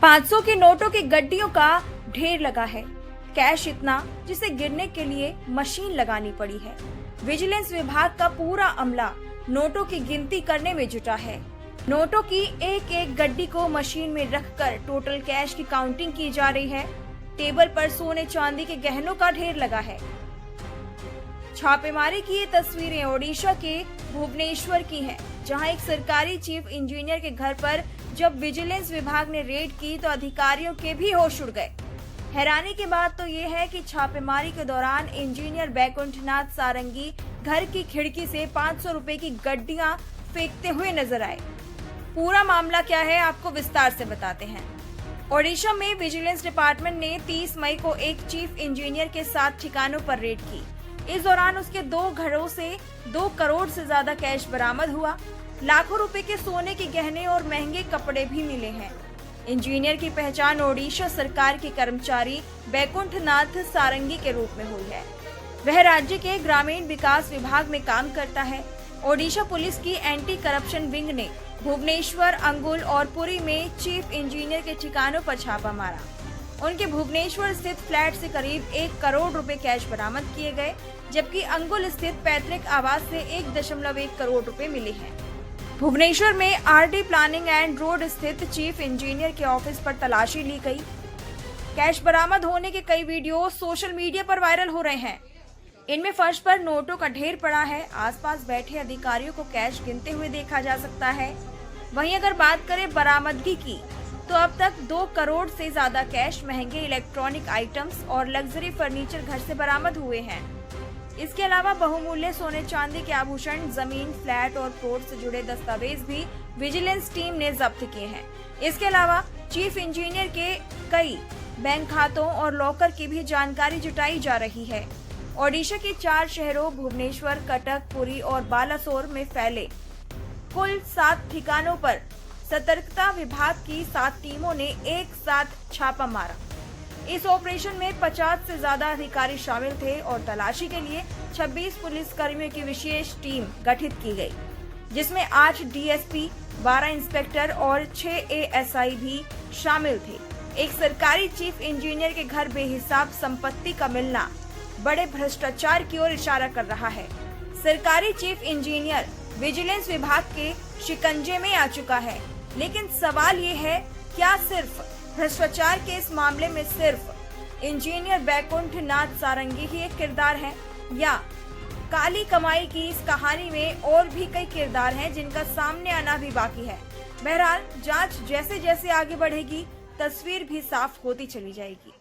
500 के नोटों की गड्डियों का ढेर लगा है। कैश इतना जिसे गिनने के लिए मशीन लगानी पड़ी है। विजिलेंस विभाग का पूरा अमला नोटों की गिनती करने में जुटा है। नोटों की एक एक गड्डी को मशीन में रखकर टोटल कैश की काउंटिंग की जा रही है। टेबल पर सोने चांदी के गहनों का ढेर लगा है। छापेमारी की ये तस्वीरें ओडिशा के भुवनेश्वर की हैं, जहां एक सरकारी चीफ इंजीनियर के घर पर जब विजिलेंस विभाग ने रेड की तो अधिकारियों के भी होश उड़ गए। हैरानी की बात तो ये है कि छापेमारी के दौरान इंजीनियर बैकुंठनाथ सारंगी घर की खिड़की से 500 रुपए की गड्डियां फेंकते हुए नजर आए। पूरा मामला क्या है आपको विस्तार से बताते हैं। ओडिशा में विजिलेंस डिपार्टमेंट ने 30 मई को एक चीफ इंजीनियर के 7 ठिकानों पर रेड की। इस दौरान उसके 2 घरों से 2 करोड़ से ज्यादा कैश बरामद हुआ। लाखों रुपए के सोने के गहने और महंगे कपड़े भी मिले हैं। इंजीनियर की पहचान ओडिशा सरकार के कर्मचारी बैकुंठनाथ सारंगी के रूप में हुई है। वह राज्य के ग्रामीण विकास विभाग में काम करता है। ओडिशा पुलिस की एंटी करप्शन विंग ने भुवनेश्वर, अंगुल और पुरी में चीफ इंजीनियर के ठिकानों पर छापा मारा। उनके भुवनेश्वर स्थित फ्लैट से करीब 1 करोड़ रुपए कैश बरामद किए गए, जबकि अंगुल स्थित पैतृक आवास से 1.1 करोड़ रुपए मिले हैं। भुवनेश्वर में आरडी प्लानिंग एंड रोड स्थित चीफ इंजीनियर के ऑफिस पर तलाशी ली गई। कैश बरामद होने के कई वीडियो सोशल मीडिया पर वायरल हो रहे हैं। इनमें फर्श पर नोटों का ढेर पड़ा है। आसपास बैठे अधिकारियों को कैश गिनते हुए देखा जा सकता है। वहीं अगर बात करें बरामदगी की, तो अब तक 2 करोड़ से ज्यादा कैश, महंगे इलेक्ट्रॉनिक आइटम्स और लग्जरी फर्नीचर घर से बरामद हुए हैं। इसके अलावा बहुमूल्य सोने चांदी के आभूषण, जमीन, फ्लैट और प्लॉट से जुड़े दस्तावेज भी विजिलेंस टीम ने जब्त किए हैं। इसके अलावा चीफ इंजीनियर के कई बैंक खातों और लॉकर की भी जानकारी जुटाई जा रही है। ओडिशा के 4 शहरों भुवनेश्वर, कटक, पुरी और बालासोर में फैले कुल 7 ठिकानों पर सतर्कता विभाग की 7 टीमों ने एक साथ छापा मारा। इस ऑपरेशन में 50 से ज्यादा अधिकारी शामिल थे और तलाशी के लिए 26 पुलिस कर्मियों की विशेष टीम गठित की गई, जिसमें 8 डीएसपी, 12 इंस्पेक्टर और 6 एएसआई भी शामिल थे। एक सरकारी चीफ इंजीनियर के घर बेहिसाब संपत्ति का मिलना बड़े भ्रष्टाचार की ओर इशारा कर रहा है। सरकारी चीफ इंजीनियर विजिलेंस विभाग के शिकंजे में आ चुका है, लेकिन सवाल ये है, क्या सिर्फ भ्रष्टाचार के इस मामले में सिर्फ इंजीनियर बैकुंठनाथ सारंगी ही एक किरदार है, या काली कमाई की इस कहानी में और भी कई किरदार हैं जिनका सामने आना भी बाकी है। बहरहाल जांच जैसे जैसे आगे बढ़ेगी, तस्वीर भी साफ होती चली जाएगी।